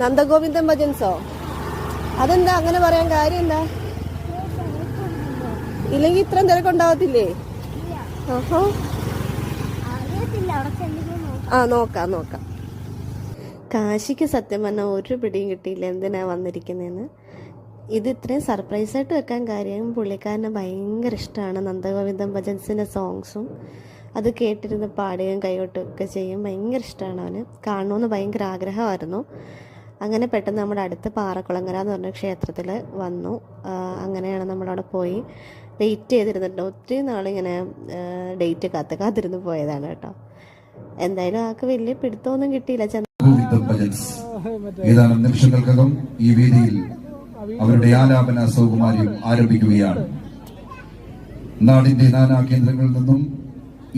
നന്ദഗോവിന്ദൻ ഭജൻസോ? അതെന്താ അങ്ങനെ പറയാൻ കാര്യം എന്താ? ഇല്ലെങ്കിൽ ഇത്രയും തിരക്കുണ്ടാവത്തില്ലേ? ആ നോക്കാം. കാശിക്ക് സത്യം പറഞ്ഞാൽ ഒരു പിടിയും കിട്ടിയില്ല എന്തിനാ വന്നിരിക്കുന്നതെന്ന്. ഇത് ഇത്രയും സർപ്രൈസായിട്ട് വെക്കാൻ കാര്യം പുള്ളിക്കാരന് ഭയങ്കര ഇഷ്ടമാണ് നന്ദഗോവിന്ദൻ ഭജൻസിൻ്റെ സോങ്സും. അത് കേട്ടിരുന്ന് പാടുകയും കൈകൊട്ടുകയൊക്കെ ചെയ്യും. ഭയങ്കര ഇഷ്ടമാണ് അവന്. കാണണമെന്ന് ഭയങ്കര ആഗ്രഹമായിരുന്നു. അങ്ങനെ പെട്ടെന്ന് നമ്മുടെ അടുത്ത് പാറക്കുളങ്ങര എന്ന് പറഞ്ഞ ക്ഷേത്രത്തിൽ വന്നു. അങ്ങനെയാണ് നമ്മളവിടെ പോയി വെയിറ്റ് ചെയ്തിരുന്നിട്ട് ഒത്തിരി നാളിങ്ങനെ ഡേറ്റ് കാത്തിരുന്ന് പോയതാണ് കേട്ടോ. എന്തായാലും ആൾക്ക് വലിയ പിടുത്തമൊന്നും കിട്ടിയില്ല. ഏതാനും നിമിഷങ്ങൾക്കകം ഈ വേദിയിൽ അവരുടെ ആലാപന സൗകുമാര്യം ആരംഭിക്കുകയാണ്. നാടിന്റെ നാനാ കേന്ദ്രങ്ങളിൽ നിന്നും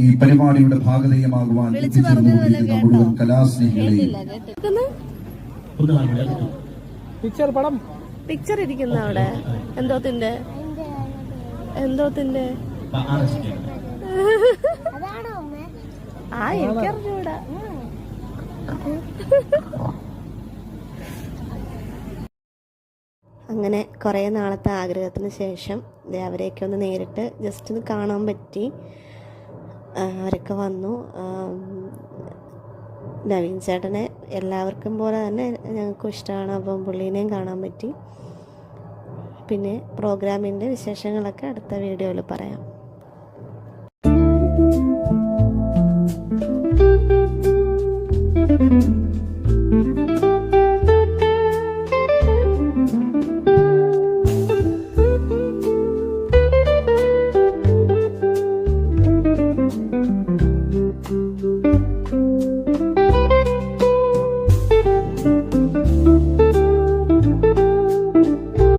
ഈ പരിപാടിയുടെ ഭാഗധേയമാകുവാൻ മുഴുവൻ കലാസ്നേഹികളെയും പിക്ചർ ഇരിക്കുന്ന അവിടെ എന്തോത്തിന്റെ ആ എനിക്കറിഞ്ഞൂടാ. അങ്ങനെ കുറേ നാളത്തെ ആഗ്രഹത്തിന് ശേഷം അവരെയൊക്കെ ഒന്ന് നേരിട്ട് ജസ്റ്റ് ഒന്ന് കാണാൻ പറ്റി. അവരൊക്കെ വന്നു. നവീൻ ചേട്ടനെ എല്ലാവർക്കും പോലെ തന്നെ ഞങ്ങൾക്കും ഇഷ്ടമാണ്. അപ്പം പുള്ളീനെയും കാണാൻ പറ്റി. പിന്നെ പ്രോഗ്രാമിൻ്റെ വിശേഷങ്ങളൊക്കെ അടുത്ത വീഡിയോയിൽ പറയാം.